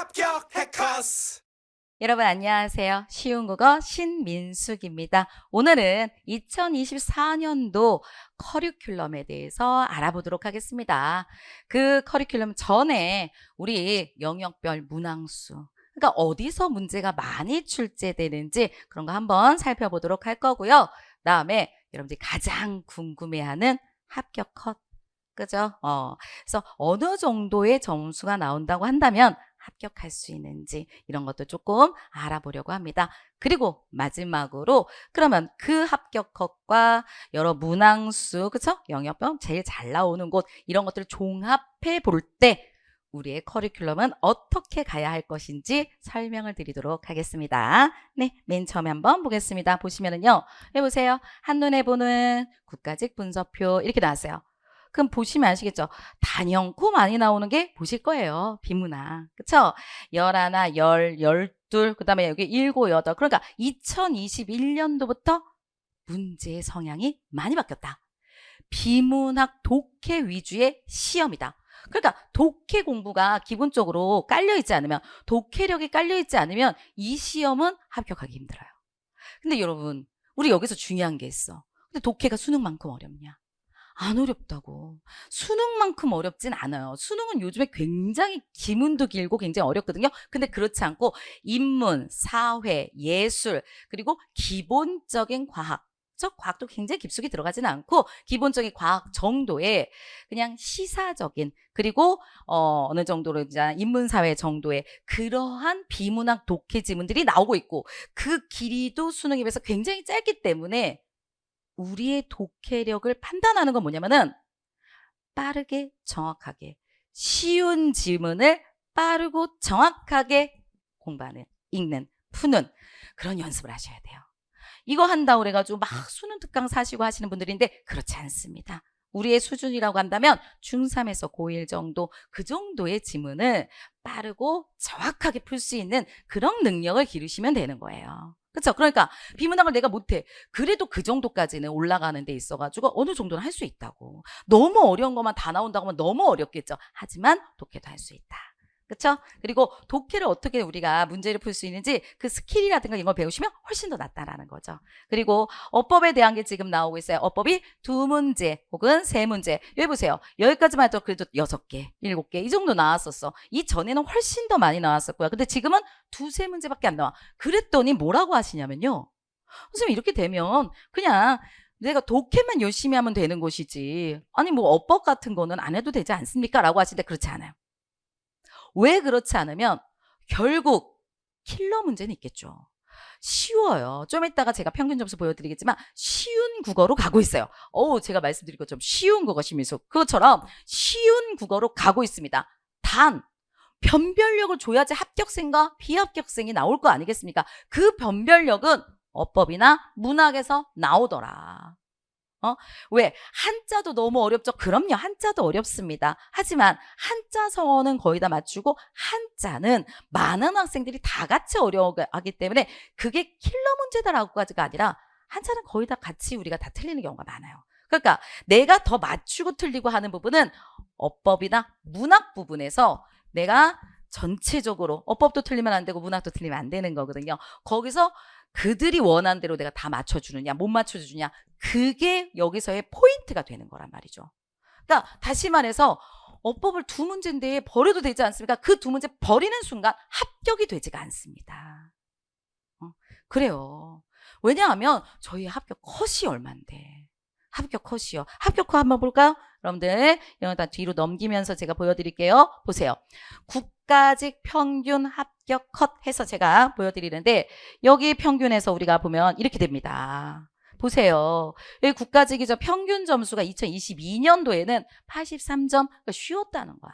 합격 해커스. 여러분 안녕하세요. 쉬운 국어 신민숙입니다. 오늘은 2024년도 커리큘럼에 대해서 알아보도록 하겠습니다. 그 커리큘럼 전에 우리 영역별 문항수, 그러니까 어디서 문제가 많이 출제되는지 그런 거 한번 살펴보도록 할 거고요. 다음에 여러분들이 가장 궁금해하는 합격 컷, 그죠? 그래서 어느 정도의 점수가 나온다고 한다면 합격할 수 있는지 이런 것도 조금 알아보려고 합니다. 그리고 마지막으로 그러면 그 합격 컷과 여러 문항수, 그쵸? 영역별 제일 잘 나오는 곳 이런 것들을 종합해 볼 때 우리의 커리큘럼은 어떻게 가야 할 것인지 설명을 드리도록 하겠습니다. 네, 맨 처음에 한번 보겠습니다. 보시면은요, 해보세요. 한눈에 보는 국가직 분서표 이렇게 나왔어요. 그럼 보시면 아시겠죠? 단연코 많이 나오는 게 보실 거예요. 비문항. 그쵸? 11, 12, 그 다음에 여기 7, 8. 그러니까 2021년도부터 문제의 성향이 많이 바뀌었다. 비문학 독해 위주의 시험이다. 그러니까 독해 공부가 기본적으로 깔려있지 않으면, 독해력이 깔려있지 않으면 이 시험은 합격하기 힘들어요. 근데 여러분, 우리 여기서 중요한 게 있어. 근데 독해가 수능만큼 어렵냐? 안 어렵다고. 수능만큼 어렵진 않아요. 수능은 요즘에 굉장히 지문도 길고 굉장히 어렵거든요. 근데 그렇지 않고 인문, 사회, 예술, 그리고 기본적인 과학. 과학도 굉장히 깊숙이 들어가지는 않고 기본적인 과학 정도의 그냥 시사적인, 그리고 어느 정도로 이제 인문사회 정도의 그러한 비문학 독해 지문들이 나오고 있고, 그 길이도 수능에 비해서 굉장히 짧기 때문에 우리의 독해력을 판단하는 건 뭐냐면은 빠르게 정확하게 쉬운 지문을 빠르고 정확하게 공부하는, 읽는, 푸는 그런 연습을 하셔야 돼요. 이거 한다고 그래가지고 막 수능 특강 사시고 하시는 분들인데 그렇지 않습니다. 우리의 수준이라고 한다면 중3에서 고1 정도, 그 정도의 지문을 빠르고 정확하게 풀 수 있는 그런 능력을 기르시면 되는 거예요. 그렇죠? 그러니까 비문학을 내가 못해. 그래도 그 정도까지는 올라가는 데 있어가지고 어느 정도는 할 수 있다고. 너무 어려운 것만 다 나온다고 하면 너무 어렵겠죠. 하지만 독해도 할 수 있다. 그렇죠? 그리고 독해를 어떻게 우리가 문제를 풀 수 있는지 그 스킬이라든가 이런 걸 배우시면 훨씬 더 낫다라는 거죠. 그리고 어법에 대한 게 지금 나오고 있어요. 어법이 2문제 혹은 3문제. 여기 보세요. 여기까지만 해도 그래도 6개, 7개 이 정도 나왔었어. 이전에는 훨씬 더 많이 나왔었고요. 근데 지금은 2, 3문제밖에 안 나와. 그랬더니 뭐라고 하시냐면요. 선생님 이렇게 되면 그냥 내가 독해만 열심히 하면 되는 것이지, 아니 뭐 어법 같은 거는 안 해도 되지 않습니까? 라고 하시는데 그렇지 않아요. 왜 그렇지 않으면 결국 킬러 문제는 있겠죠. 쉬워요. 좀 이따가 제가 평균 점수 보여드리겠지만 쉬운 국어로 가고 있어요. 제가 말씀드린 것처럼 쉬운 국어 신민숙, 그것처럼 쉬운 국어로 가고 있습니다. 단 변별력을 줘야지 합격생과 비합격생이 나올 거 아니겠습니까? 그 변별력은 어법이나 문학에서 나오더라. 왜? 한자도 너무 어렵죠? 그럼요. 한자도 어렵습니다. 하지만 한자 성어는 거의 다 맞추고 한자는 많은 학생들이 다 같이 어려워하기 때문에 그게 킬러 문제다라고까지가 아니라 한자는 거의 다 같이 우리가 다 틀리는 경우가 많아요. 그러니까 내가 더 맞추고 틀리고 하는 부분은 어법이나 문학 부분에서 내가 전체적으로 어법도 틀리면 안 되고 문학도 틀리면 안 되는 거거든요. 거기서 그들이 원하는 대로 내가 다 맞춰주느냐 못 맞춰주느냐, 그게 여기서의 포인트가 되는 거란 말이죠. 그러니까 다시 말해서 어법을 2문제인데 버려도 되지 않습니까? 그 2문제 버리는 순간 합격이 되지가 않습니다. 그래요. 왜냐하면 저희 합격 컷이 얼만데. 합격 컷이요. 합격 컷 한번 볼까요? 여러분들 이런 다 뒤로 넘기면서 제가 보여드릴게요. 보세요. 국가직 평균 합격 컷 해서 제가 보여드리는데 여기 평균에서 우리가 보면 이렇게 됩니다. 보세요. 여기 국가직이죠. 평균 점수가 2022년도에는 83점. 그러니까 쉬웠다는 거야.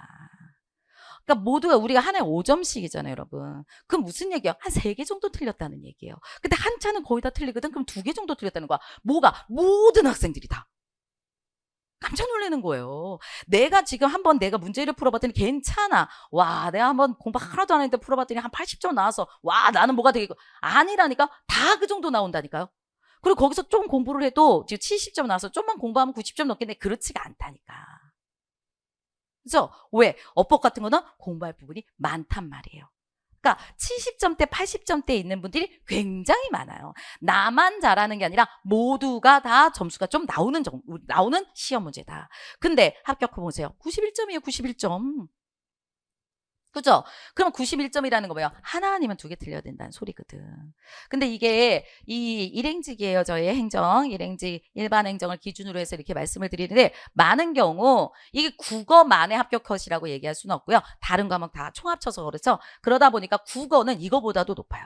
그러니까 모두가 우리가 하나에 5점씩이잖아요, 여러분. 그럼 무슨 얘기야? 한 3개 정도 틀렸다는 얘기예요. 근데 한자는 거의 다 틀리거든. 그럼 2개 정도 틀렸다는 거야. 뭐가? 모든 학생들이 다. 깜짝 놀라는 거예요. 내가 지금 한번 내가 문제를 풀어봤더니 괜찮아. 와, 내가 한번 공부 하나도 안 했는데 풀어봤더니 한 80점 나와서 와, 나는 뭐가 되겠고. 아니라니까. 다 그 정도 나온다니까요. 그리고 거기서 좀 공부를 해도 지금 70점 나와서 좀만 공부하면 90점 넘겠네. 그렇지가 않다니까. 그죠? 왜? 어법 같은 거는 공부할 부분이 많단 말이에요. 그러니까 70점대, 80점대 있는 분들이 굉장히 많아요. 나만 잘하는 게 아니라 모두가 다 점수가 좀 나오는 시험 문제다. 근데 합격해 보세요. 91점이에요, 91점. 그죠? 그럼 91점이라는 거 뭐예요? 하나 아니면 두 개 틀려야 된다는 소리거든. 근데 이게 이 일행직이에요. 저의 행정, 일행직, 일반 행정을 기준으로 해서 이렇게 말씀을 드리는데 많은 경우 이게 국어만의 합격 컷이라고 얘기할 수는 없고요. 다른 과목 다 총합쳐서 그렇죠. 그러다 보니까 국어는 이거보다도 높아요.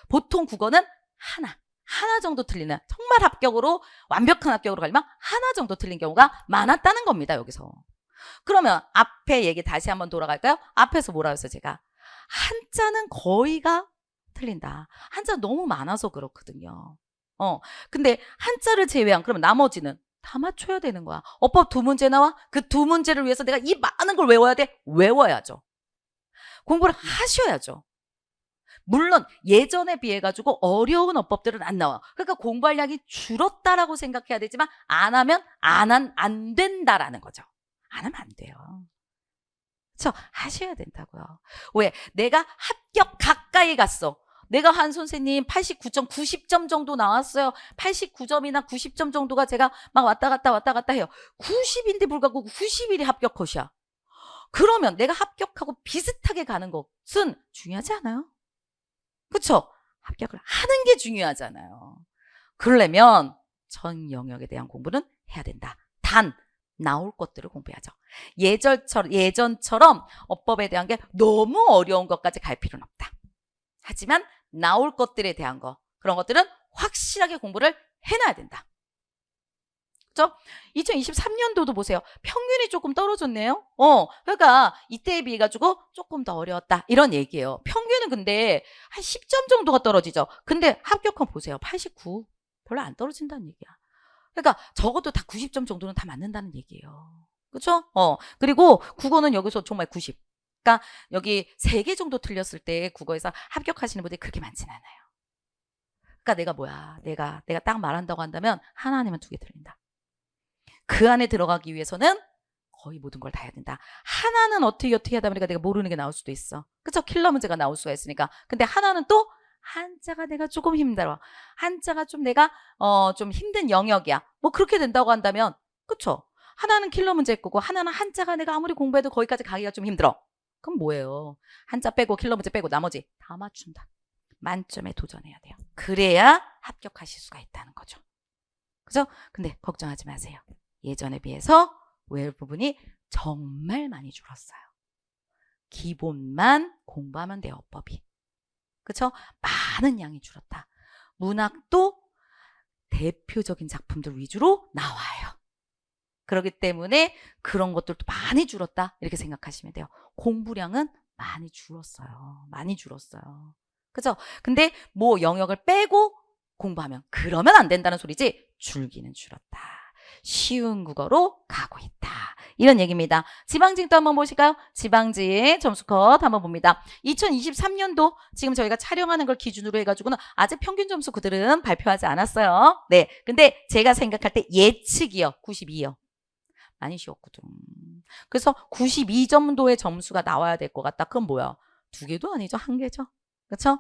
보통 국어는 하나 정도 틀리는 정말 합격으로 완벽한 합격으로 가려면 하나 정도 틀린 경우가 많았다는 겁니다. 여기서. 그러면 앞에 얘기 다시 한번 돌아갈까요? 앞에서 뭐라 했어요, 제가? 한자는 거의가 틀린다. 한자 너무 많아서 그렇거든요. 근데 한자를 제외한 그러면 나머지는 다 맞춰야 되는 거야. 어법 두 문제 나와? 그 두 문제를 위해서 내가 이 많은 걸 외워야 돼? 외워야죠. 공부를 하셔야죠. 물론 예전에 비해 가지고 어려운 어법들은 안 나와요. 그러니까 공부할 양이 줄었다라고 생각해야 되지만 안 하면 안 된다라는 거죠. 안 하면 안 돼요. 그렇죠? 하셔야 된다고요. 왜? 내가 합격 가까이 갔어. 내가 한 선생님 89점, 90점 정도 나왔어요. 89점이나 90점 정도가 제가 막 왔다 갔다 해요. 90인데 불구하고 91이 합격 컷이야. 그러면 내가 합격하고 비슷하게 가는 것은 중요하지 않아요? 그렇죠? 합격을 하는 게 중요하잖아요. 그러려면 전 영역에 대한 공부는 해야 된다. 단 나올 것들을 공부해야죠. 예전처럼 어법에 대한 게 너무 어려운 것까지 갈 필요는 없다. 하지만 나올 것들에 대한 그런 것들은 확실하게 공부를 해놔야 된다. 그렇죠? 2023년도도 보세요. 평균이 조금 떨어졌네요. 그러니까 이때에 비해 가지고 조금 더 어려웠다. 이런 얘기예요. 평균은 근데 한 10점 정도가 떨어지죠. 근데 합격한 보세요. 89. 별로 안 떨어진다는 얘기야. 그러니까 적어도 다 90점 정도는 다 맞는다는 얘기예요. 그렇죠? 그리고 국어는 여기서 정말 90. 그러니까 여기 3개 정도 틀렸을 때 국어에서 합격하시는 분들이 그렇게 많진 않아요. 그러니까 내가 뭐야? 내가 딱 말한다고 한다면 하나 아니면 2개 틀린다. 그 안에 들어가기 위해서는 거의 모든 걸 다 해야 된다. 하나는 어떻게 하다 보니까 내가 모르는 게 나올 수도 있어. 그렇죠? 킬러 문제가 나올 수가 있으니까. 근데 하나는 또 한자가 내가 조금 힘들어. 한자가 좀 내가 좀 힘든 영역이야. 뭐 그렇게 된다고 한다면 그쵸? 하나는 킬러 문제일 거고 하나는 한자가 내가 아무리 공부해도 거기까지 가기가 좀 힘들어. 그럼 뭐예요? 한자 빼고 킬러 문제 빼고 나머지 다 맞춘다. 만점에 도전해야 돼요. 그래야 합격하실 수가 있다는 거죠. 그죠? 근데 걱정하지 마세요. 예전에 비해서 외울 부분이 정말 많이 줄었어요. 기본만 공부하면 돼요, 어법이. 그렇죠? 많은 양이 줄었다. 문학도 대표적인 작품들 위주로 나와요. 그렇기 때문에 그런 것들도 많이 줄었다. 이렇게 생각하시면 돼요. 공부량은 많이 줄었어요. 많이 줄었어요. 그죠? 근데 뭐 영역을 빼고 공부하면 그러면 안 된다는 소리지 줄기는 줄었다. 쉬운 국어로 가고 있다. 이런 얘기입니다. 지방직도 한번 보실까요? 지방직 점수 컷 한번 봅니다. 2023년도 지금 저희가 촬영하는 걸 기준으로 해가지고는 아직 평균 점수 그들은 발표하지 않았어요. 네, 근데 제가 생각할 때 예측이요. 92요. 많이 쉬웠거든. 그래서 92점도의 점수가 나와야 될 것 같다. 그건 뭐야? 2개도 아니죠. 1개죠. 그렇죠?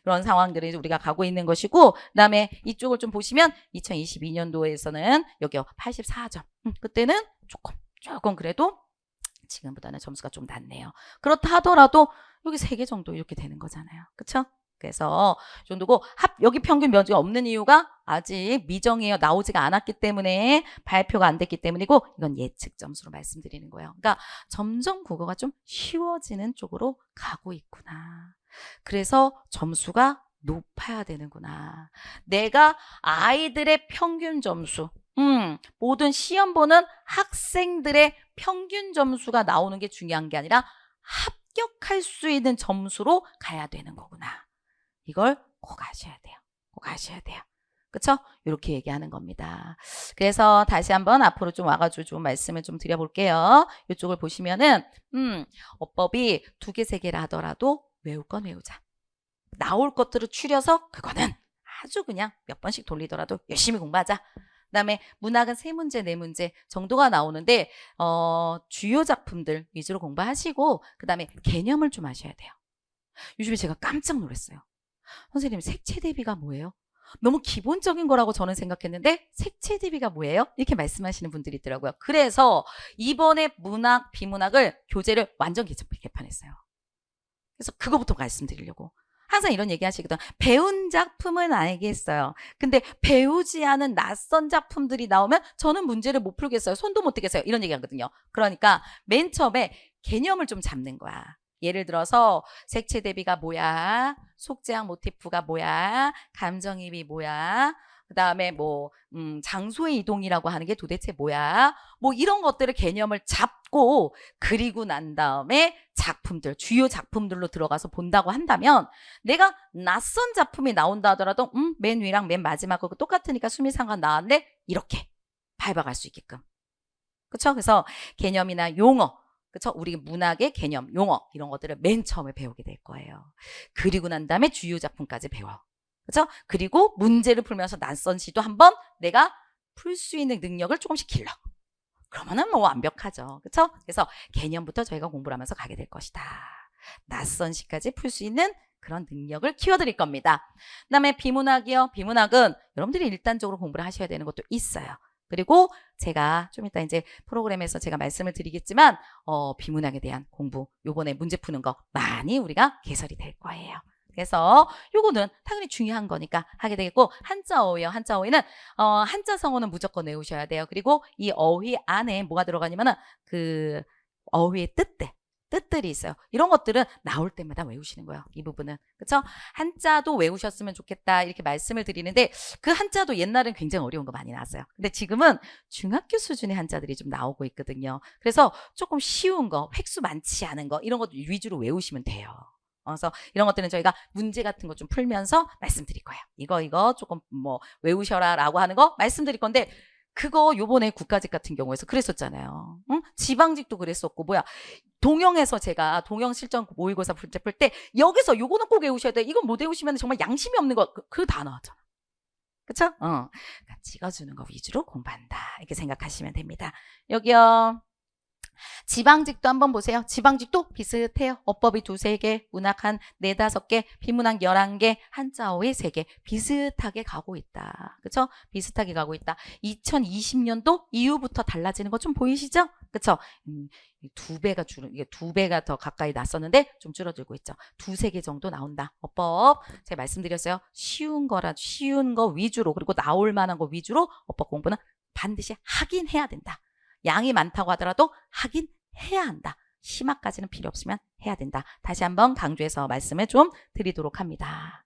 그런 상황들이 우리가 가고 있는 것이고 그다음에 이쪽을 좀 보시면 2022년도에서는 여기요 84점. 그때는 조금 그래도 지금보다는 점수가 좀 낮네요. 그렇다 하더라도 여기 3개 정도 이렇게 되는 거잖아요. 그렇죠? 그래서 정도고 여기 평균 면적이 없는 이유가 아직 미정이에요. 나오지가 않았기 때문에 발표가 안 됐기 때문이고 이건 예측 점수로 말씀드리는 거예요. 그러니까 점점 국어가 좀 쉬워지는 쪽으로 가고 있구나. 그래서 점수가 높아야 되는구나. 내가 아이들의 평균 점수, 모든 시험 보는 학생들의 평균 점수가 나오는 게 중요한 게 아니라 합격할 수 있는 점수로 가야 되는 거구나. 이걸 꼭 아셔야 돼요. 꼭 아셔야 돼요. 그쵸? 이렇게 얘기하는 겁니다. 그래서 다시 한번 앞으로 좀 와가지고 좀 말씀을 좀 드려볼게요. 이쪽을 보시면은 어법이 2개, 3개라 하더라도 외울 건 외우자. 나올 것들을 추려서 그거는 아주 그냥 몇 번씩 돌리더라도 열심히 공부하자. 그다음에 문학은 3문제, 4문제 정도가 나오는데 주요 작품들 위주로 공부하시고 그다음에 개념을 좀 아셔야 돼요. 요즘에 제가 깜짝 놀랐어요. 선생님, 색채 대비가 뭐예요? 너무 기본적인 거라고 저는 생각했는데 색채 대비가 뭐예요? 이렇게 말씀하시는 분들이 있더라고요. 그래서 이번에 문학, 비문학을 교재를 완전 개편했어요. 그래서 그거부터 말씀드리려고. 항상 이런 얘기 하시거든. 배운 작품은 알겠어요. 근데 배우지 않은 낯선 작품들이 나오면 저는 문제를 못 풀겠어요. 손도 못 대겠어요. 이런 얘기 하거든요. 그러니까 맨 처음에 개념을 좀 잡는 거야. 예를 들어서 색채 대비가 뭐야? 속재학 모티프가 뭐야? 감정이입이 뭐야? 그 다음에 뭐 장소의 이동이라고 하는 게 도대체 뭐야? 뭐 이런 것들을 개념을 잡고 그리고 난 다음에 작품들, 주요 작품들로 들어가서 본다고 한다면 내가 낯선 작품이 나온다 하더라도 맨 위랑 맨 마지막하고 똑같으니까 수미상관 나왔는데 이렇게 밟아갈 수 있게끔. 그렇죠? 그래서 개념이나 용어, 그렇죠? 우리 문학의 개념, 용어 이런 것들을 맨 처음에 배우게 될 거예요. 그리고 난 다음에 주요 작품까지 배워. 그렇죠? 그리고 문제를 풀면서 낯선 시도 한번 내가 풀 수 있는 능력을 조금씩 길러. 그러면은 뭐 완벽하죠. 그렇죠? 그래서 개념부터 저희가 공부를 하면서 가게 될 것이다. 낯선 시까지 풀 수 있는 그런 능력을 키워드릴 겁니다. 그다음에 비문학이요. 비문학은 여러분들이 일단적으로 공부를 하셔야 되는 것도 있어요. 그리고 제가 좀 이따 이제 프로그램에서 제가 말씀을 드리겠지만 비문학에 대한 공부, 요번에 문제 푸는 거 많이 우리가 개설이 될 거예요. 그래서 요거는 당연히 중요한 거니까 하게 되겠고, 한자 어휘요. 한자 어휘는 한자 성어는 무조건 외우셔야 돼요. 그리고 이 어휘 안에 뭐가 들어가냐면은 그 어휘의 뜻들이 있어요. 이런 것들은 나올 때마다 외우시는 거예요. 이 부분은. 그렇죠? 한자도 외우셨으면 좋겠다 이렇게 말씀을 드리는데 그 한자도 옛날엔 굉장히 어려운 거 많이 나왔어요. 근데 지금은 중학교 수준의 한자들이 좀 나오고 있거든요. 그래서 조금 쉬운 거, 획수 많지 않은 거 이런 것 위주로 외우시면 돼요. 그래서 이런 것들은 저희가 문제 같은 거 좀 풀면서 말씀드릴 거예요. 이거 조금 뭐 외우셔라 라고 하는 거 말씀드릴 건데 그거 요번에 국가직 같은 경우에서 그랬었잖아요. 응? 지방직도 그랬었고 뭐야. 동영에서 제가 동영 실전 모의고사 풀 때 여기서 요거는 꼭 외우셔야 돼. 이건 못 외우시면 정말 양심이 없는 거 그 다 나왔잖아. 그쵸? 그러니까 찍어주는 거 위주로 공부한다. 이렇게 생각하시면 됩니다. 여기요. 지방직도 한번 보세요. 지방직도 비슷해요. 어법이 2-3개, 문학 한 4-5개, 비문학 11개, 한자 어휘 3개. 비슷하게 가고 있다. 그쵸? 비슷하게 가고 있다. 2020년도 이후부터 달라지는 거 좀 보이시죠? 그쵸? 2배가 이게 2배가 더 가까이 났었는데 좀 줄어들고 있죠. 2-3개 정도 나온다. 어법. 제가 말씀드렸어요. 쉬운 거 위주로, 그리고 나올 만한 거 위주로 어법 공부는 반드시 하긴 해야 된다. 양이 많다고 하더라도 하긴 해야 한다. 심화까지는 필요 없으면 해야 된다. 다시 한번 강조해서 말씀을 좀 드리도록 합니다.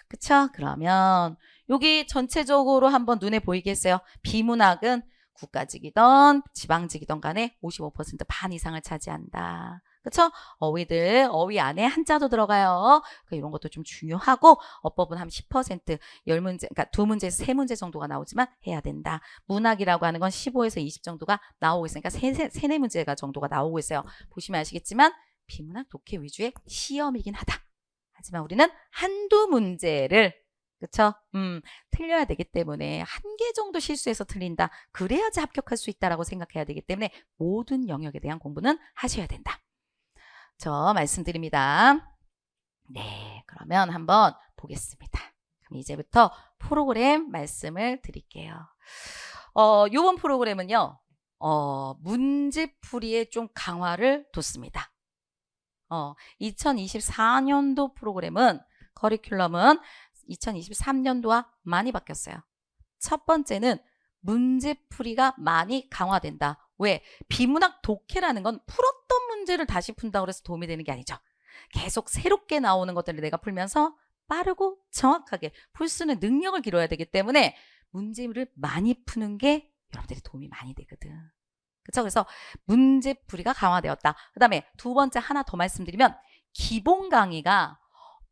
그쵸? 그러면 여기 전체적으로 한번 눈에 보이겠어요? 비문학은 국가직이던 지방직이던 간에 55% 반 이상을 차지한다. 그쵸? 어휘들, 어휘 안에 한자도 들어가요. 그러니까 이런 것도 좀 중요하고, 어법은 한 10%, 10문제, 그러니까 2문제에서 3문제 정도가 나오지만 해야 된다. 문학이라고 하는 건 15에서 20 정도가 나오고 있으니까 3-4문제가 정도가 나오고 있어요. 보시면 아시겠지만, 비문학 독해 위주의 시험이긴 하다. 하지만 우리는 한두 문제를 그쵸? 틀려야 되기 때문에 1개 정도 실수해서 틀린다. 그래야지 합격할 수 있다라고 생각해야 되기 때문에 모든 영역에 대한 공부는 하셔야 된다. 저 말씀드립니다. 네, 그러면 한번 보겠습니다. 그럼 이제부터 프로그램 말씀을 드릴게요. 요번 프로그램은요, 문제풀이에 좀 강화를 뒀습니다. 2024년도 프로그램은, 커리큘럼은 2023년도와 많이 바뀌었어요. 첫 번째는 문제풀이가 많이 강화된다. 왜? 비문학 독해라는 건 풀었던 문제를 다시 푼다고 해서 도움이 되는 게 아니죠. 계속 새롭게 나오는 것들을 내가 풀면서 빠르고 정확하게 풀 수 있는 능력을 기르어야 되기 때문에 문제를 많이 푸는 게 여러분들이 도움이 많이 되거든. 그렇죠? 그래서 문제풀이가 강화되었다. 그 다음에 2번째 하나 더 말씀드리면 기본 강의가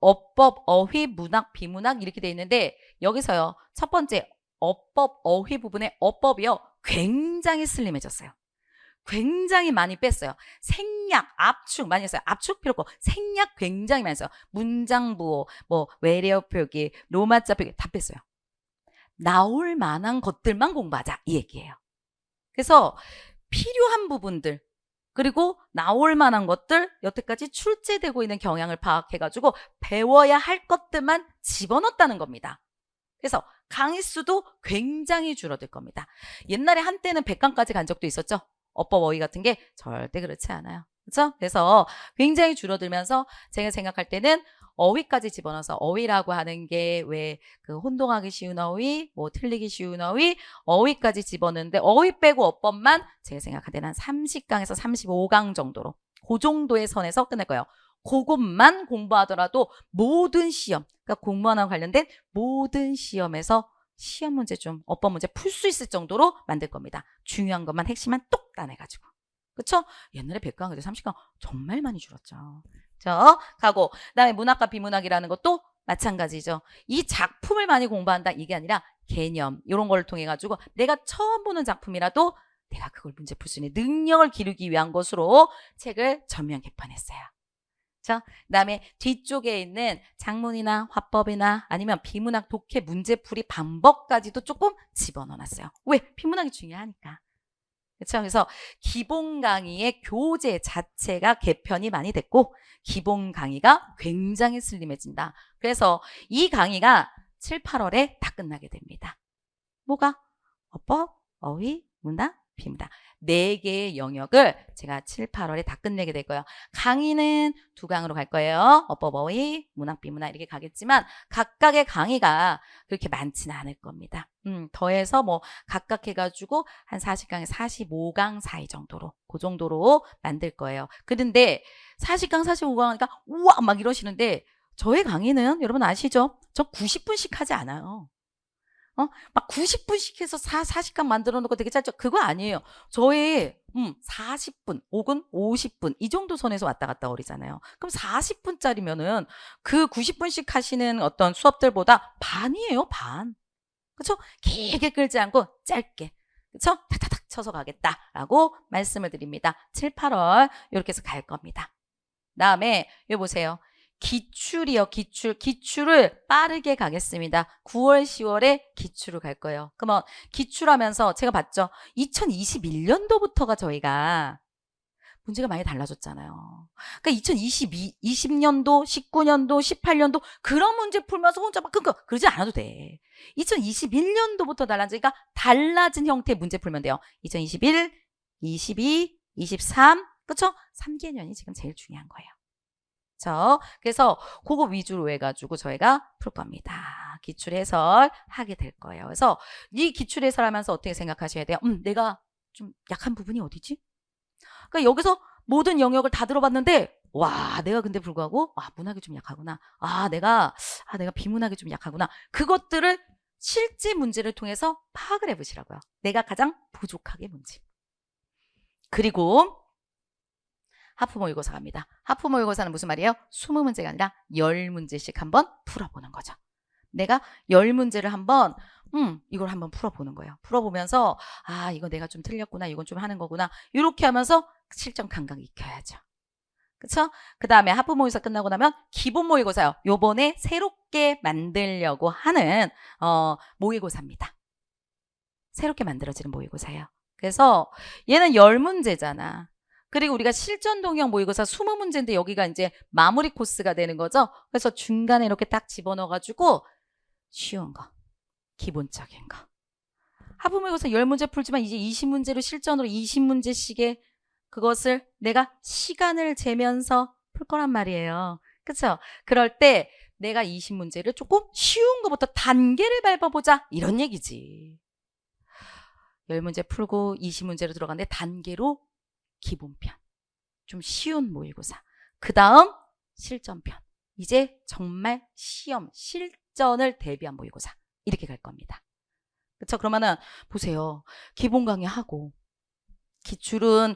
어법, 어휘, 문학, 비문학 이렇게 돼 있는데 여기서요. 첫 번째 어법, 어휘 부분에 어법이요. 굉장히 슬림해졌어요. 굉장히 많이 뺐어요. 생략, 압축 많이 했어요. 압축 필요 없고 생략 굉장히 많이 했어요. 문장 부호, 뭐 외래어 표기, 로마자 표기 다 뺐어요. 나올 만한 것들만 공부하자 이 얘기예요. 그래서 필요한 부분들 그리고 나올 만한 것들, 여태까지 출제되고 있는 경향을 파악해가지고 배워야 할 것들만 집어넣었다는 겁니다. 그래서 강의 수도 굉장히 줄어들 겁니다. 옛날에 한때는 100강까지 간 적도 있었죠. 어법 어휘 같은 게 절대 그렇지 않아요. 그렇죠? 그래서 굉장히 줄어들면서 제가 생각할 때는 어휘까지 집어넣어서 어휘라고 하는 게 왜 그 혼동하기 쉬운 어휘, 뭐 틀리기 쉬운 어휘, 어휘까지 집어넣는데 어휘 빼고 어법만 제가 생각할 때는 한 30강에서 35강 정도로 그 정도의 선에서 끝낼 거예요. 그것만 공부하더라도 모든 시험, 그러니까 공무원하고 관련된 모든 시험에서 시험 문제 좀 어법 문제 풀 수 있을 정도로 만들 겁니다. 중요한 것만 핵심만 똑 따내가지고. 그쵸? 옛날에 100강에서 30강 정말 많이 줄었죠. 가고 그다음에 문학과 비문학이라는 것도 마찬가지죠. 이 작품을 많이 공부한다 이게 아니라 개념 이런 걸 통해 가지고 내가 처음 보는 작품이라도 내가 그걸 문제 풀 수 있는 능력을 기르기 위한 것으로 책을 전면 개판했어요. 그다음에 뒤쪽에 있는 작문이나 화법이나 아니면 비문학 독해 문제풀이 방법까지도 조금 집어넣어놨어요. 왜? 비문학이 중요하니까. 그렇죠? 그래서 기본 강의의 교재 자체가 개편이 많이 됐고 기본 강의가 굉장히 슬림해진다. 그래서 이 강의가 7, 8월에 다 끝나게 됩니다. 뭐가? 어법, 어휘, 문학, 비문학. 4개의 영역을 제가 7, 8월에 다 끝내게 될 거예요. 강의는 2강으로 갈 거예요. 어법, 어휘, 문학, 비문학 이렇게 가겠지만 각각의 강의가 그렇게 많지는 않을 겁니다. 더해서 뭐 각각 해가지고 한 40강에 45강 사이 정도로 그 정도로 만들 거예요. 그런데 40강, 45강 하니까 우와 막 이러시는데 저의 강의는 여러분 아시죠? 저 90분씩 하지 않아요. 막 90분씩 해서 40강 만들어 놓고 되게 짧죠? 그거 아니에요. 저의 40분 혹은 50분 이 정도 선에서 왔다 갔다 거리잖아요. 그럼 40분짜리면은 그 90분씩 하시는 어떤 수업들보다 반이에요, 반. 그렇죠? 길게 끌지 않고 짧게. 그렇죠? 탁탁탁 쳐서 가겠다라고 말씀을 드립니다. 7, 8월 이렇게 해서 갈 겁니다. 다음에 여기 보세요. 기출이요. 기출을 빠르게 가겠습니다. 9월, 10월에 기출을 갈 거예요. 그러면 기출하면서 제가 봤죠. 2021년도부터가 저희가 문제가 많이 달라졌잖아요. 그러니까 2020년도, 19년도, 18년도 그런 문제 풀면서 혼자 막 그러지 않아도 돼. 2021년도부터 달라지니까 달라진 형태의 문제 풀면 돼요. 2021, 22, 23, 그렇죠? 3개년이 지금 제일 중요한 거예요. 그래서 그거 위주로 해가지고 저희가 풀 겁니다. 기출 해설 하게 될 거예요. 그래서 이 기출 해설하면서 어떻게 생각하셔야 돼요? 내가 좀 약한 부분이 어디지? 그러니까 여기서 모든 영역을 다 들어봤는데 와 내가 근데 불구하고 문학이 좀 약하구나. 내가 비문학이 좀 약하구나. 그것들을 실제 문제를 통해서 파악을 해보시라고요. 내가 가장 부족하게 뭔지. 그리고 하프 모의고사 갑니다. 하프 모의고사는 무슨 말이에요? 20문제가 아니라 10문제씩 한번 풀어보는 거죠. 내가 10문제를 한번 이걸 한번 풀어보는 거예요. 풀어보면서 이거 내가 좀 틀렸구나. 이건 좀 하는 거구나. 이렇게 하면서 실전 감각 익혀야죠. 그렇죠? 그 다음에 하프 모의고사 끝나고 나면 기본 모의고사요. 요번에 새롭게 만들려고 하는 모의고사입니다. 새롭게 만들어지는 모의고사예요. 그래서 얘는 10문제잖아. 그리고 우리가 실전 동형 모의고사 20문제인데 여기가 이제 마무리 코스가 되는 거죠. 그래서 중간에 이렇게 딱 집어넣어가지고 쉬운 거, 기본적인 거. 하부 모의고사 10문제 풀지만 이제 20문제로 실전으로 20문제씩의 그것을 내가 시간을 재면서 풀 거란 말이에요. 그렇죠? 그럴 때 내가 20문제를 조금 쉬운 것부터 단계를 밟아보자 이런 얘기지. 10문제 풀고 20문제로 들어갔는데 단계로 기본편, 좀 쉬운 모의고사. 그 다음 실전편. 이제 정말 시험, 실전을 대비한 모의고사. 이렇게 갈 겁니다. 그렇죠? 그러면은 보세요. 기본 강의 하고 기출은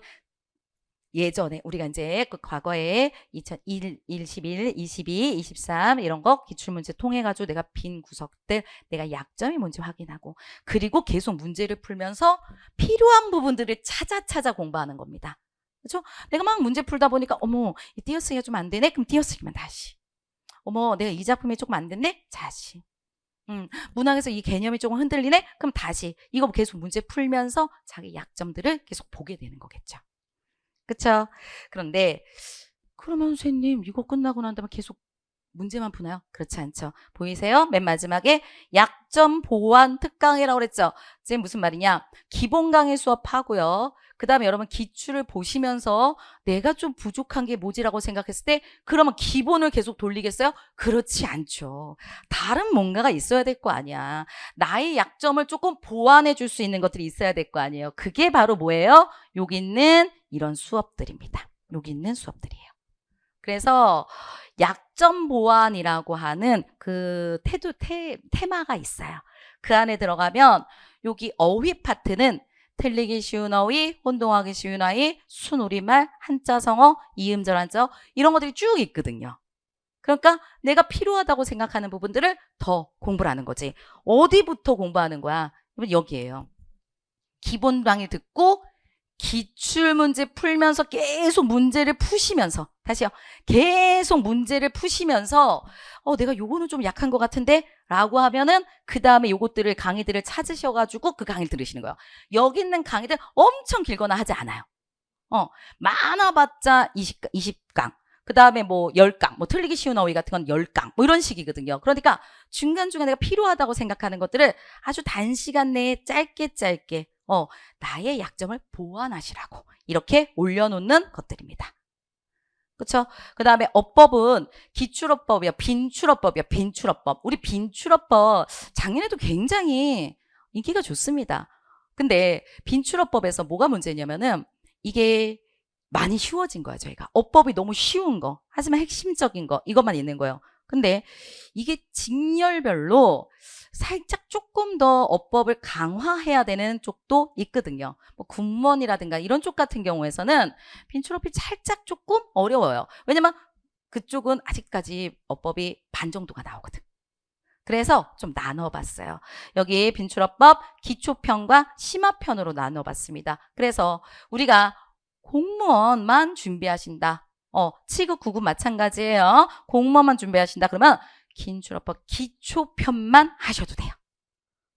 예전에 우리가 이제 그 과거에 2021, 22, 23 이런 거 기출문제 통해가지고 내가 빈 구석들 내가 약점이 뭔지 확인하고 그리고 계속 문제를 풀면서 필요한 부분들을 찾아 공부하는 겁니다. 그렇죠? 내가 막 문제 풀다 보니까 어머 이 띄어쓰기가 좀 안 되네? 그럼 띄어쓰기만 다시. 어머 내가 이 작품이 조금 안 됐네? 다시. 문학에서 이 개념이 조금 흔들리네? 그럼 다시. 이거 계속 문제 풀면서 자기 약점들을 계속 보게 되는 거겠죠. 그쵸? 그런데 그러면 선생님 이거 끝나고 난 다음에 계속 문제만 푸나요? 그렇지 않죠. 보이세요? 맨 마지막에 약점 보완 특강이라고 그랬죠. 이제 무슨 말이냐? 기본 강의 수업하고요. 그 다음에 여러분 기출을 보시면서 내가 좀 부족한 게 뭐지라고 생각했을 때 그러면 기본을 계속 돌리겠어요? 그렇지 않죠. 다른 뭔가가 있어야 될 거 아니야. 나의 약점을 조금 보완해 줄 수 있는 것들이 있어야 될 거 아니에요. 그게 바로 뭐예요? 여기 있는 이런 수업들입니다. 여기 있는 수업들이에요. 그래서 약점 보완이라고 하는 그 테마가 있어요. 그 안에 들어가면 여기 어휘 파트는 틀리기 쉬운 어휘, 혼동하기 쉬운 어휘, 순우리말, 한자성어, 이음절 한자 이런 것들이 쭉 있거든요. 그러니까 내가 필요하다고 생각하는 부분들을 더 공부를 하는 거지. 어디부터 공부하는 거야? 여기에요. 기본 강의 듣고 기출문제 풀면서 계속 문제를 푸시면서 다시요. 계속 문제를 푸시면서 내가 요거는 좀 약한 것 같은데 라고 하면은 그 다음에 요것들을 강의들을 찾으셔가지고 그 강의를 들으시는 거예요. 여기 있는 강의들 엄청 길거나 하지 않아요. 많아봤자 20강. 그 다음에 뭐 10강, 뭐 틀리기 쉬운 어휘 같은 건 10강, 뭐 이런 식이거든요. 그러니까 중간중간 내가 필요하다고 생각하는 것들을 아주 단시간 내에 짧게 나의 약점을 보완하시라고 이렇게 올려놓는 것들입니다. 그렇죠? 그 다음에 어법은 기출어법이요, 빈출어법이요, 빈출어법. 우리 빈출어법 작년에도 굉장히 인기가 좋습니다. 근데 빈출어법에서 뭐가 문제냐면은 이게 많이 쉬워진 거야, 저희가. 어법이 너무 쉬운 거, 하지만 핵심적인 거, 이것만 있는 거예요. 근데 이게 직렬별로 살짝 조금 더 어법을 강화해야 되는 쪽도 있거든요. 뭐 군문이라든가 이런 쪽 같은 경우에서는 빈출어법이 살짝 조금 어려워요. 왜냐면 그쪽은 아직까지 어법이 반 정도가 나오거든. 그래서 좀 나눠봤어요. 여기 빈출어법 기초편과 심화편으로 나눠봤습니다. 그래서 우리가 공무원만 준비하신다. 취급 9급 마찬가지예요. 공무원만 준비하신다. 그러면 빈출어법 기초편만 하셔도 돼요.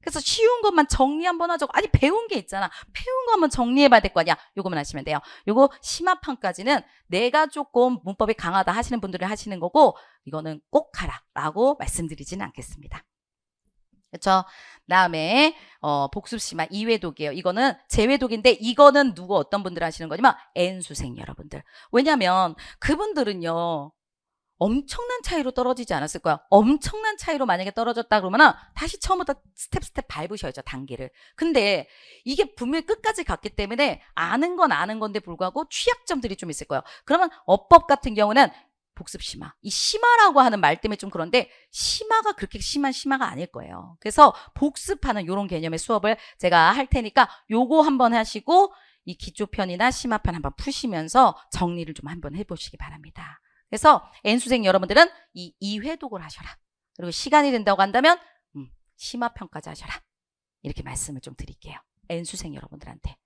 그래서 쉬운 것만 정리 한번 하자고. 아니 배운 게 있잖아. 배운 거 한번 정리해봐야 될 거 아니야. 요거만 하시면 돼요. 요거 심화편까지는 내가 조금 문법이 강하다 하시는 분들이 하시는 거고 이거는 꼭 하라라고 말씀드리지는 않겠습니다. 그렇죠? 그다음에 복습심화 이회독이에요. 이거는 재회독인데 이거는 누구 어떤 분들 하시는 거냐면 N수생 여러분들. 왜냐면 그분들은요. 엄청난 차이로 떨어지지 않았을 거야. 엄청난 차이로 만약에 떨어졌다 그러면은 다시 처음부터 스텝 밟으셔야죠. 단계를. 근데 이게 분명히 끝까지 갔기 때문에 아는 건 아는 건데 불구하고 취약점들이 좀 있을 거예요. 그러면 어법 같은 경우는 복습 심화. 이 심화라고 하는 말 때문에 좀 그런데 심화가 그렇게 심한 심화가 아닐 거예요. 그래서 복습하는 이런 개념의 수업을 제가 할 테니까 요거 한번 하시고 이 기초편이나 심화편 한번 푸시면서 정리를 좀 한번 해보시기 바랍니다. 그래서 N수생 여러분들은 이 2회독을 하셔라. 그리고 시간이 된다고 한다면 심화편까지 하셔라. 이렇게 말씀을 좀 드릴게요. N수생 여러분들한테.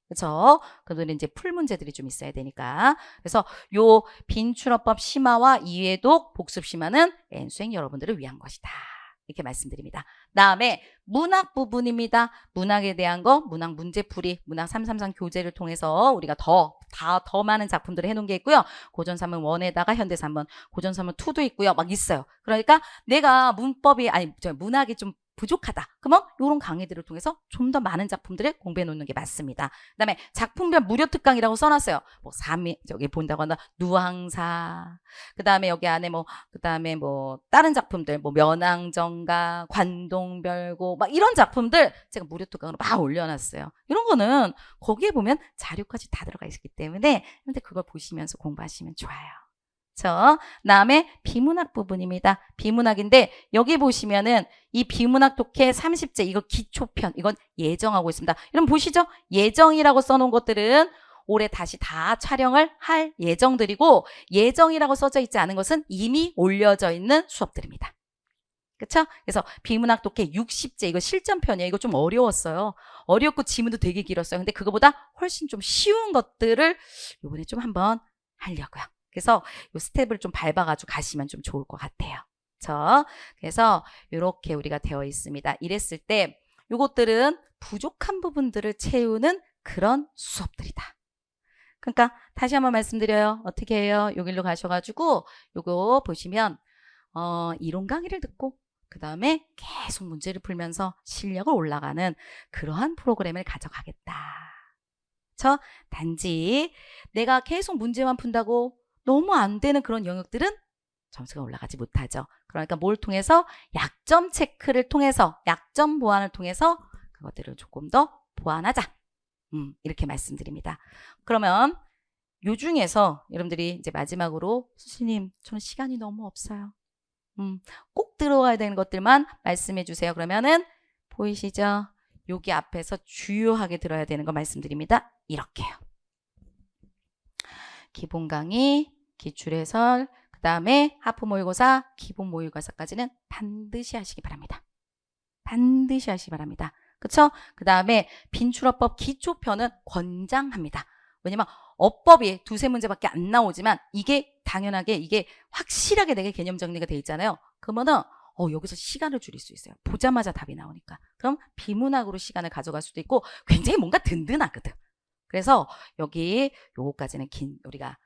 그렇죠? 그들은 이제 풀 문제들이 좀 있어야 되니까. 그래서 요 빈출어법 심화와 2회독 복습 심화는 N수생 여러분들을 위한 것이다. 이렇게 말씀드립니다. 다음에 문학 부분입니다. 문학에 대한 거, 문학 문제풀이, 문학 333 교재를 통해서 우리가 더 많은 작품들을 해놓은 게 있고요. 고전 3은 1에다가 현대 3은 고전 3은 2도 있고요. 막 있어요. 그러니까 내가 문학이 좀 부족하다. 그러면 이런 강의들을 통해서 좀 더 많은 작품들을 공부해 놓는 게 맞습니다. 그다음에 작품별 무료 특강이라고 써놨어요. 뭐 저기 본다고 하나 누항사. 그다음에 여기 안에 그다음에 다른 작품들 면왕정가, 관동별고 막 이런 작품들 제가 무료 특강으로 막 올려놨어요. 이런 거는 거기에 보면 자료까지 다 들어가 있기 때문에 근데 그걸 보시면서 공부하시면 좋아요. 그다음에 비문학 부분입니다. 비문학인데 여기 보시면은 이 비문학 독해 30제 이거 기초편 이건 예정하고 있습니다. 여러분 보시죠. 예정이라고 써놓은 것들은 올해 다시 다 촬영을 할 예정들이고 예정이라고 써져 있지 않은 것은 이미 올려져 있는 수업들입니다. 그렇죠? 그래서 비문학 독해 60제 이거 실전편이에요. 이거 좀 어려웠어요. 어렵고 지문도 되게 길었어요. 근데 그거보다 훨씬 좀 쉬운 것들을 이번에 좀 한번 하려고요. 그래서 이 스텝을 좀 밟아가지고 가시면 좀 좋을 것 같아요. 그래서 이렇게 우리가 되어 있습니다. 이랬을 때 이것들은 부족한 부분들을 채우는 그런 수업들이다. 그러니까 다시 한번 말씀드려요. 어떻게 해요? 여기로 가셔가지고 요거 보시면 이론 강의를 듣고 그 다음에 계속 문제를 풀면서 실력을 올라가는 그러한 프로그램을 가져가겠다. 단지 내가 계속 문제만 푼다고 너무 안 되는 그런 영역들은 점수가 올라가지 못하죠. 그러니까 뭘 통해서? 약점 체크를 통해서, 약점 보완을 통해서 그것들을 조금 더 보완하자. 이렇게 말씀드립니다. 그러면 요 중에서 여러분들이 이제 마지막으로 선생님, 저는 시간이 너무 없어요. 꼭 들어와야 되는 것들만 말씀해 주세요. 그러면은 보이시죠? 여기 앞에서 주요하게 들어야 되는 거 말씀드립니다. 이렇게요. 기본 강의, 기출해설, 그 다음에 하프 모의고사, 기본 모의고사까지는 반드시 하시기 바랍니다. 반드시 하시기 바랍니다. 그쵸? 그 다음에 빈출어법 기초편은 권장합니다. 왜냐면 어법이 두세 문제밖에 안 나오지만 이게 당연하게 이게 확실하게 내게 개념 정리가 돼 있잖아요. 그러면은 여기서 시간을 줄일 수 있어요. 보자마자 답이 나오니까. 그럼 비문학으로 시간을 가져갈 수도 있고 굉장히 뭔가 든든하거든. 그래서 여기 요거까지는 우리가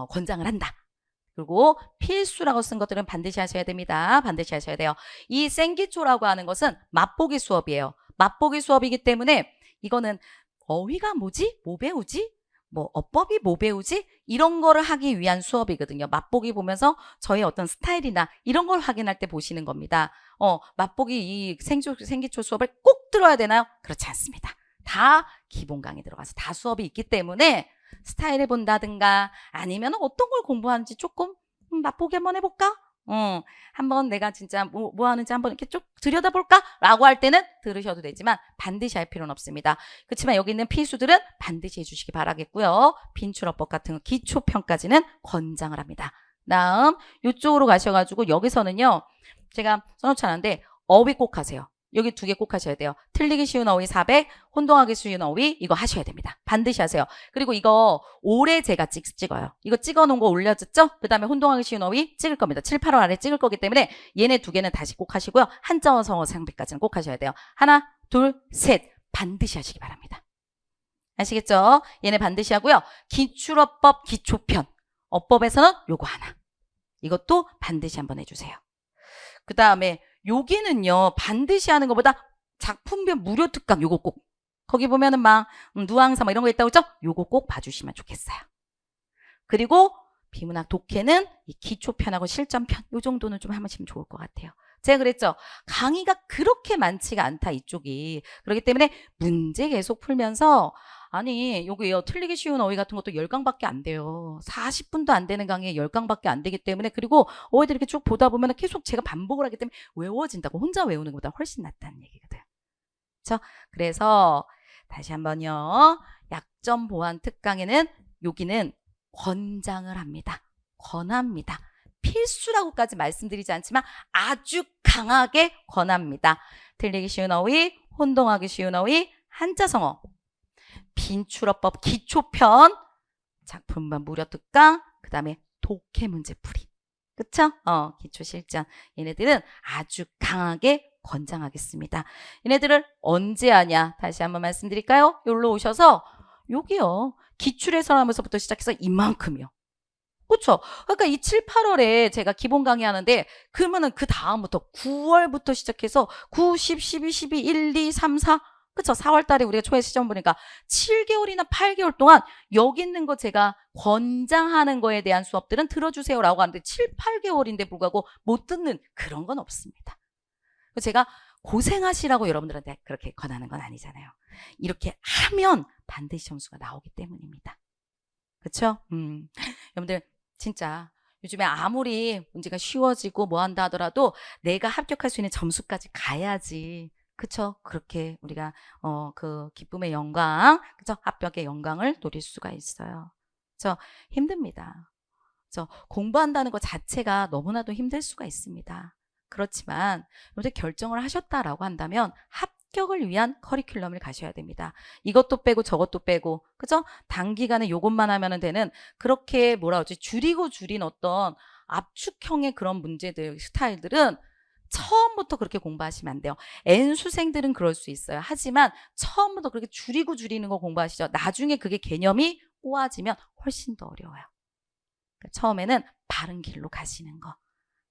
권장을 한다. 그리고 필수라고 쓴 것들은 반드시 하셔야 됩니다. 반드시 하셔야 돼요. 이 생기초라고 하는 것은 맛보기 수업이에요. 맛보기 수업이기 때문에 이거는 어휘가 뭐지? 뭐 배우지? 뭐 어법이 뭐 배우지? 이런 거를 하기 위한 수업이거든요. 맛보기 보면서 저의 어떤 스타일이나 이런 걸 확인할 때 보시는 겁니다. 맛보기 이 생기초 수업을 꼭 들어야 되나요? 그렇지 않습니다. 다 기본 강의 들어가서 다 수업이 있기 때문에 스타일을 본다든가 아니면 어떤 걸 공부하는지 조금 맛보기 한번 해볼까? 한번 내가 진짜 뭐 하는지 한번 이렇게 쭉 들여다볼까? 라고 할 때는 들으셔도 되지만 반드시 할 필요는 없습니다. 그렇지만 여기 있는 필수들은 반드시 해주시기 바라겠고요. 빈출어법 같은 거 기초편까지는 권장을 합니다. 다음 이쪽으로 가셔가지고 여기서는요. 제가 써놓지 않았는데 어휘 꼭 하세요. 여기 두 개 꼭 하셔야 돼요. 틀리기 쉬운 어휘 400, 혼동하기 쉬운 어휘 이거 하셔야 됩니다. 반드시 하세요. 그리고 이거 올해 제가 찍어요. 이거 찍어놓은 거 올려졌죠? 그 다음에 혼동하기 쉬운 어휘 찍을 겁니다. 7, 8월 안에 찍을 거기 때문에 얘네 두 개는 다시 꼭 하시고요. 한자어, 성어, 상비까지는 꼭 하셔야 돼요. 하나, 둘, 셋 반드시 하시기 바랍니다. 아시겠죠? 얘네 반드시 하고요. 기출어법 기초편 어법에서는 요거 하나. 이것도 반드시 한번 해주세요. 그 다음에 여기는요 반드시 하는 것보다 작품별 무료 특강 요거 꼭 거기 보면은 막 누앙사 막 이런 거 있다고 했죠? 요거 꼭 봐주시면 좋겠어요. 그리고 비문학 독해는 이 기초편하고 실전편 요 정도는 좀 하시면 좋을 것 같아요. 제가 그랬죠. 강의가 그렇게 많지가 않다 이쪽이. 그렇기 때문에 문제 계속 풀면서 아니 여기요 틀리기 쉬운 어휘 같은 것도 10강밖에 안 돼요. 40분도 안 되는 강의에 10강밖에 안 되기 때문에 그리고 어휘들 이렇게 쭉 보다 보면 계속 제가 반복을 하기 때문에 외워진다고 혼자 외우는 것보다 훨씬 낫다는 얘기거든. 그렇죠? 그래서 다시 한번요. 약점 보완 특강에는 여기는 권장을 합니다. 권합니다. 필수라고까지 말씀드리지 않지만 아주 강하게 권합니다. 틀리기 쉬운 어휘, 혼동하기 쉬운 어휘, 한자성어, 빈출어법 기초편, 작품반 무료 특강, 그 다음에 독해 문제풀이. 그쵸? 기초실전. 얘네들은 아주 강하게 권장하겠습니다. 얘네들을 언제 하냐? 다시 한번 말씀드릴까요? 여기로 오셔서 여기요. 기출해설하면서부터 시작해서 이만큼이요. 그렇죠? 그러니까 이 7, 8월에 제가 기본 강의 하는데 그러면은 그 다음부터 9월부터 시작해서 9, 10, 12, 12, 1, 2, 3, 4 그쵸? 4월 달에 우리가 초에 시험 보니까 7개월이나 8개월 동안 여기 있는 거 제가 권장하는 거에 대한 수업들은 들어주세요 라고 하는데 7, 8개월인데 불구하고 못 듣는 그런 건 없습니다. 제가 고생하시라고 여러분들한테 그렇게 권하는 건 아니잖아요. 이렇게 하면 반드시 점수가 나오기 때문입니다. 그쵸? 여러분들 진짜 요즘에 아무리 문제가 쉬워지고 뭐 한다 하더라도 내가 합격할 수 있는 점수까지 가야지. 그쵸? 그렇게 우리가 그 기쁨의 영광, 그쵸? 합격의 영광을 누릴 수가 있어요. 그쵸? 힘듭니다. 그쵸? 공부한다는 것 자체가 너무나도 힘들 수가 있습니다. 그렇지만 여러분들 결정을 하셨다라고 한다면 합격을 위한 커리큘럼을 가셔야 됩니다. 이것도 빼고 저것도 빼고 그죠? 단기간에 요것만 하면 되는 그렇게 뭐라 그러지? 줄이고 줄인 어떤 압축형의 그런 문제들 스타일들은 처음부터 그렇게 공부하시면 안 돼요. N수생들은 그럴 수 있어요. 하지만 처음부터 그렇게 줄이고 줄이는 거 공부하시죠. 나중에 그게 개념이 꼬아지면 훨씬 더 어려워요. 그러니까 처음에는 바른 길로 가시는 거.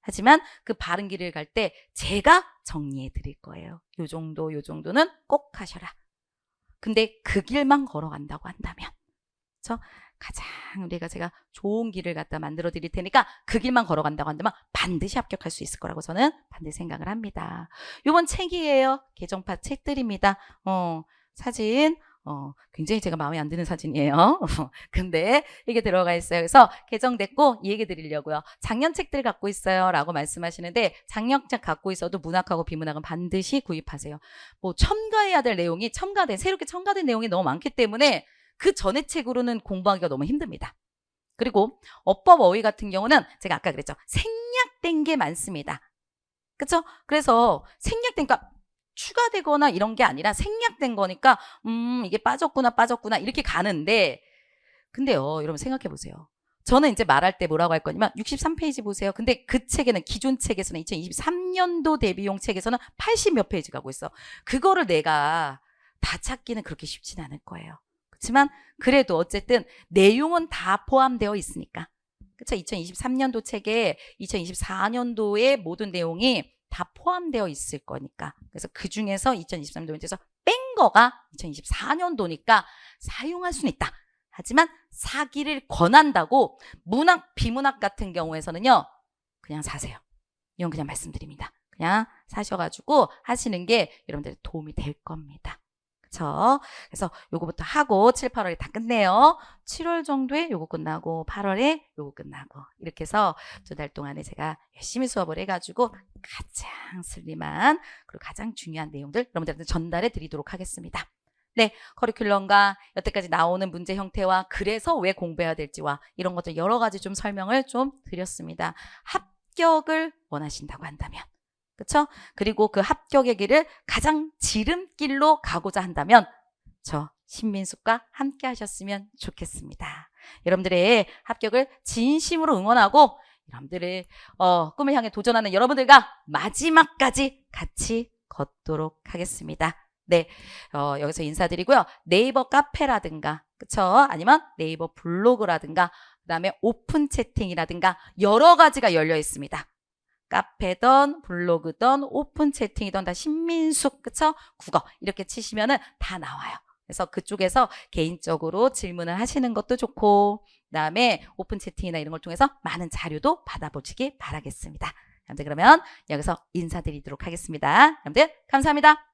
하지만 그 바른 길을 갈 때 제가 정리해 드릴 거예요. 요 정도는 꼭 하셔라. 근데 그 길만 걸어간다고 한다면, 그렇죠? 가장 제가 좋은 길을 갖다 만들어 드릴 테니까 그 길만 걸어간다고 한다면 반드시 합격할 수 있을 거라고 저는 반드시 생각을 합니다. 요번 책이에요. 개정파 책들입니다. 사진 굉장히 제가 마음에 안 드는 사진이에요. 근데 이게 들어가 있어요. 그래서 개정됐고 이 얘기 드리려고요. 작년 책들 갖고 있어요 라고 말씀하시는데 작년 책 갖고 있어도 문학하고 비문학은 반드시 구입하세요. 뭐 첨가해야 될 내용이 새롭게 첨가된 내용이 너무 많기 때문에 그 전의 책으로는 공부하기가 너무 힘듭니다. 그리고 어법 어휘 같은 경우는 제가 아까 그랬죠. 생략된 게 많습니다. 그렇죠? 그래서 생략된 추가되거나 이런 게 아니라 생략된 거니까 이게 빠졌구나 이렇게 가는데, 근데요 여러분 생각해 보세요. 저는 이제 말할 때 뭐라고 할 거냐면 63페이지 보세요. 근데 그 책에는 기존 책에서는 2023년도 대비용 책에서는 80 몇 페이지 가고 있어. 그거를 내가 다 찾기는 그렇게 쉽진 않을 거예요. 그렇지만 그래도 어쨌든 내용은 다 포함되어 있으니까, 그렇죠? 2023년도 책에 2024년도의 모든 내용이 다 포함되어 있을 거니까. 그래서 그 중에서 2023년도에서 뺀 거가 2024년도니까 사용할 수는 있다. 하지만 사기를 권한다고 문학, 비문학 같은 경우에서는요, 그냥 사세요. 이건 그냥 말씀드립니다. 그냥 사셔가지고 하시는 게 여러분들의 도움이 될 겁니다. 그쵸? 그래서 요거부터 하고 7, 8월에 다 끝내요. 7월 정도에 요거 끝나고 8월에 요거 끝나고 이렇게 해서 2달 동안에 제가 열심히 수업을 해가지고 가장 슬림한 그리고 가장 중요한 내용들 여러분들한테 전달해 드리도록 하겠습니다. 네, 커리큘럼과 여태까지 나오는 문제 형태와 그래서 왜 공부해야 될지와 이런 것들 여러 가지 좀 설명을 좀 드렸습니다. 합격을 원하신다고 한다면, 그렇죠? 그리고 그 합격의 길을 가장 지름길로 가고자 한다면 저 신민숙과 함께 하셨으면 좋겠습니다. 여러분들의 합격을 진심으로 응원하고 여러분들의 꿈을 향해 도전하는 여러분들과 마지막까지 같이 걷도록 하겠습니다. 네, 여기서 인사드리고요. 네이버 카페라든가, 그쵸? 아니면 네이버 블로그라든가, 그 다음에 오픈 채팅이라든가 여러 가지가 열려 있습니다. 카페든 블로그든 오픈 채팅이든 다 신민숙, 그쵸? 국어 이렇게 치시면은 다 나와요. 그래서 그쪽에서 개인적으로 질문을 하시는 것도 좋고, 그 다음에 오픈 채팅이나 이런 걸 통해서 많은 자료도 받아보시기 바라겠습니다. 여러분들 그러면 여기서 인사드리도록 하겠습니다. 여러분들 감사합니다.